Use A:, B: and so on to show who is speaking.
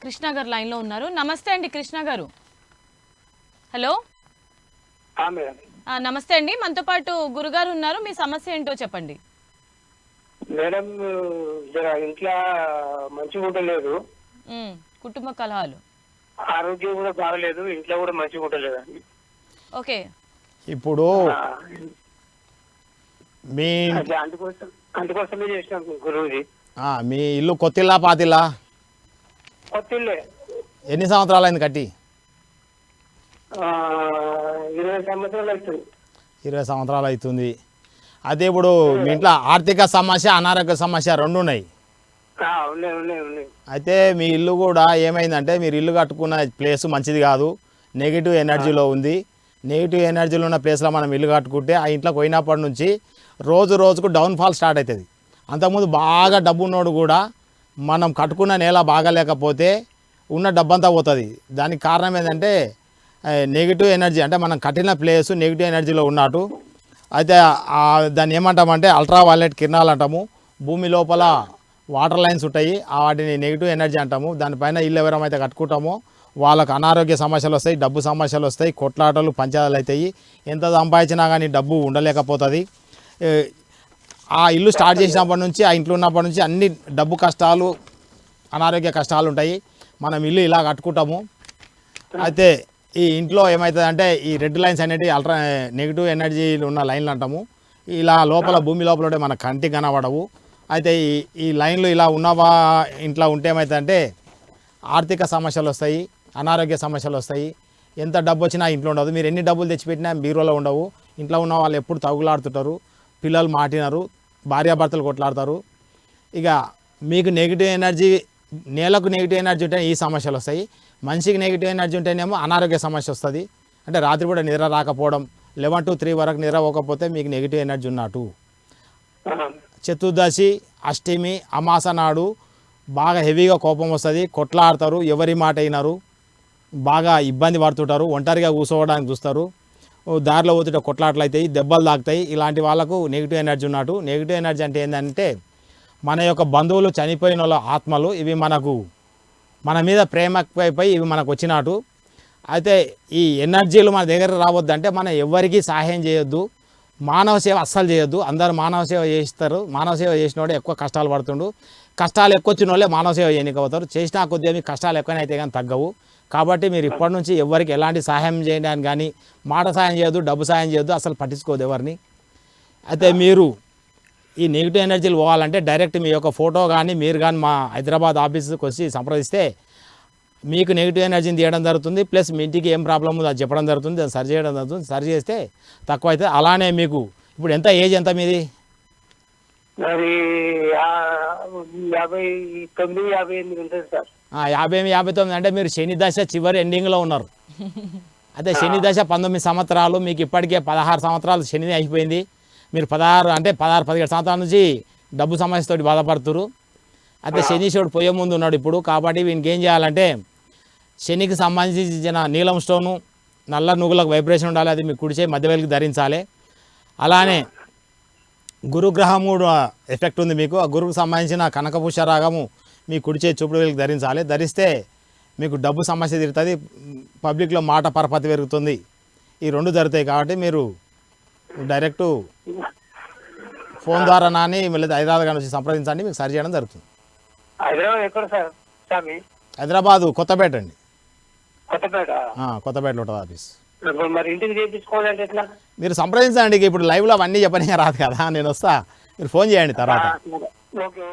A: కృష్ణ గారు లైన్లో ఉన్నారు. నమస్తే అండి కృష్ణ గారు. హలో నమస్తే అండి. మనతో పాటు గురుగారు ఉన్నారు. మీ సమస్య ఏంటో చెప్పండి.
B: మేడం ఇంట్లో మంచిగా ఉండలేదు,
A: కుటుంబ కలహాలు,
B: ఆరోగ్యం కూడా బాగలేదు, ఇంట్లో కూడా మంచిగా ఉండలేదు.
A: ఓకే,
C: ఇప్పుడు మీ
B: అందుకోసమే చేసినాం గురువుది.
C: మీ ఇల్లు కొత్తిల్లా పాతిల్లా?
B: కొత్తిల్లే.
C: ఎన్ని సంవత్సరాలు అయింది కట్టి?
B: 20 సంవత్సరాలు అవుతుంది.
C: 20 సంవత్సరాలు అవుతుంది. అదే ఇప్పుడు మీ ఇంట్లో ఆర్థిక సమస్య, అనారోగ్య సమస్య రెండు ఉన్నాయి. అయితే మీ ఇల్లు కూడా ఏమైందంటే, మీరు ఇల్లు కట్టుకున్న ప్లేస్ మంచిది కాదు, నెగిటివ్ ఎనర్జీలో ఉంది. నెగిటివ్ ఎనర్జీలో ఉన్న ప్లేస్లో మనం ఇల్లు కట్టుకుంటే ఆ ఇంట్లోకి పోయినప్పటి నుంచి రోజు రోజుకు డౌన్ఫాల్ స్టార్ట్ అవుతుంది. అంతకుముందు బాగా డబ్బు ఉన్నోడు కూడా మనం కట్టుకున్న నేల బాగాలేకపోతే ఉన్న డబ్బంతా పోతుంది. దానికి కారణం ఏంటంటే నెగిటివ్ ఎనర్జీ, అంటే మనం కట్టిన ప్లేస్ నెగిటివ్ ఎనర్జీలో ఉన్నట్టు. అయితే దాన్ని ఏమంటామంటే అల్ట్రా వైలెట్ కిరణాలు అంటాము. భూమి లోపల వాటర్ లైన్స్ ఉంటాయి, వాటిని నెగిటివ్ ఎనర్జీ అంటాము. దానిపైన ఇల్లు ఎవరైతే కట్టుకుంటామో వాళ్ళకు అనారోగ్య సమస్యలు వస్తాయి, డబ్బు సమస్యలు వస్తాయి, కొట్లాటలు పంచాయతీలు అవుతాయి. ఎంత సంపాదించినా కానీ డబ్బు ఉండలేకపోతుంది. ఆ ఇల్లు స్టార్ట్ చేసినప్పటి నుంచి, ఆ ఇంట్లో ఉన్నప్పటి నుంచి అన్ని డబ్బు కష్టాలు, అనారోగ్య కష్టాలు ఉంటాయి. మనం ఇల్లు ఇలా కట్టుకుంటాము. అయితే ఈ ఇంట్లో ఏమవుతుందంటే ఈ రెడ్ లైన్స్ అనేవి అల్ట్రా నెగిటివ్ ఎనర్జీలు ఉన్న లైన్లు అంటాము. ఇలా లోపల భూమి లోపల మన కంటికి కనబడవు. అయితే ఈ లైన్లు ఇలా ఉన్నవా ఇంట్లో ఉంటే ఏమవుతుందంటే ఆర్థిక సమస్యలు వస్తాయి, అనారోగ్య సమస్యలు వస్తాయి. ఎంత డబ్బు వచ్చినా ఇంట్లో ఉండదు. మీరు ఎన్ని డబ్బులు తెచ్చిపెట్టినా బీరోలో ఉండవు. ఇంట్లో ఉన్న వాళ్ళు ఎప్పుడు తగులాడుతుంటారు, పిల్లలు మాటినారు, భార్యాభర్తలు కొట్లాడతారు. ఇక మీకు నెగిటివ్ ఎనర్జీ, నేలకు నెగిటివ్ ఎనర్జీ ఉంటే ఈ సమస్యలు వస్తాయి. మనిషికి నెగిటివ్ ఎనర్జీ ఉంటేనేమో అనారోగ్య సమస్య వస్తుంది. అంటే రాత్రి కూడా నిద్ర రాకపోవడం, 11 to 3 వరకు నిద్ర పోకపోతే మీకు నెగిటివ్ ఎనర్జీ ఉన్నట్టు. చతుర్దశి, అష్టమి, అమాస నాడు బాగా హెవీగా కోపం వస్తుంది, కొట్లాడతారు, ఎవరి మాట అయినారు, బాగా ఇబ్బంది పడుతుంటారు, ఒంటరిగా కూర్చోవడానికి చూస్తారు, దారిలో పోతుంటే కొట్లాటలు అవుతాయి, దెబ్బలు తాకుతాయి. ఇలాంటి వాళ్ళకు నెగిటివ్ ఎనర్జీ ఉన్నట్టు. నెగిటివ్ ఎనర్జీ అంటే ఏంటంటే మన యొక్క బంధువులు, చనిపోయిన వాళ్ళ ఆత్మలు, ఇవి మనకు మన మీద ప్రేమపై ఇవి మనకు వచ్చినట్టు. అయితే ఈ ఎనర్జీలు మన దగ్గర రావద్దంటే మనం ఎవరికి సహాయం చేయొద్దు, మానవ సేవ అస్సలు చేయొద్దు. అందరూ మానవ సేవ చేస్తారు. మానవ సేవ చేసిన వాడు ఎక్కువ కష్టాలు పడుతుండు. కష్టాలు ఎక్కువ వచ్చిన వాళ్ళే మానవ సేవ చేయనికపోతారు. చేసినా కొద్దిగా మీకు కష్టాలు ఎక్కువనైతే కానీ తగ్గవు. కాబట్టి మీరు ఇప్పటి నుంచి ఎవరికి ఎలాంటి సహాయం చేయడానికి కానీ, మాట సాయం చేయొద్దు, డబ్బు సాయం చేయొద్దు, అసలు పట్టించుకోదు ఎవరిని. అయితే మీరు ఈ నెగిటివ్ ఎనర్జీలు పోవాలంటే డైరెక్ట్ మీ యొక్క ఫోటో కానీ మీరు కానీ మా హైదరాబాద్ ఆఫీస్కి వచ్చి సంప్రదిస్తే మీకు నెగిటివ్ ఎనర్జీని తీయడం జరుగుతుంది. ప్లస్ మీ ఇంటికి ఏం ప్రాబ్లం ఉందో అది చెప్పడం జరుగుతుంది, అది సరి చేయడం జరుగుతుంది. సరి చేస్తే తక్కువ అయితే. అలానే మీకు ఇప్పుడు ఎంత ఏజ్ ఎంత మీది?
B: 59 ఉంటుంది సార్.
C: 59 అంటే మీరు శని దశ చివరి ఎండింగ్లో ఉన్నారు. అయితే శని దశ 19 సంవత్సరాలు, మీకు ఇప్పటికే 16 సంవత్సరాలు శని అయిపోయింది. మీరు 16-17 సంవత్సరాల నుంచి డబ్బు సమస్యతోటి బాధపడుతున్నారు. అయితే శనీశ్వరుడు పోయే ముందు ఉన్నాడు ఇప్పుడు. కాబట్టి వీనికి ఏం చేయాలంటే శనికి సంబంధించిన నీలం స్టోను, నల్ల నువ్వులకు వైబ్రేషన్ ఉండాలి, అది మీ కుడిచే మధ్యవేలికి ధరించాలి. అలానే గురుగ్రహము ఎఫెక్ట్ ఉంది మీకు. ఆ గురువుకు సంబంధించిన కనకపుష్య రాగము మీ కుడిచే చూపుడు వేలికి ధరించాలి. ధరిస్తే మీకు డబ్బు సమస్య తీరుతుంది, పబ్లిక్లో మాట పరపతి పెరుగుతుంది. ఈ రెండు జరుగుతాయి. కాబట్టి మీరు డైరెక్టు ఫోన్ ద్వారా నాని లేదా హైదరాబాద్ కానీ వచ్చి సంప్రదించండి, మీకు సరి చేయడం జరుగుతుంది.
B: హైదరాబాద్ ఎక్కడ సార్?
C: హైదరాబాదు కొత్తపేట అండి. కొత్తపేటలో ఉంటుంది ఆఫీస్.
B: మరి ఇంటికి చేయించుకోవాలంటే ఎట్లా?
C: మీరు సంప్రదించండి. ఇప్పుడు లైవ్లో అవన్నీ చెప్పనే రాదు కదా, నేను వస్తా, మీరు ఫోన్ చేయండి తర్వాత.
B: ఓకే.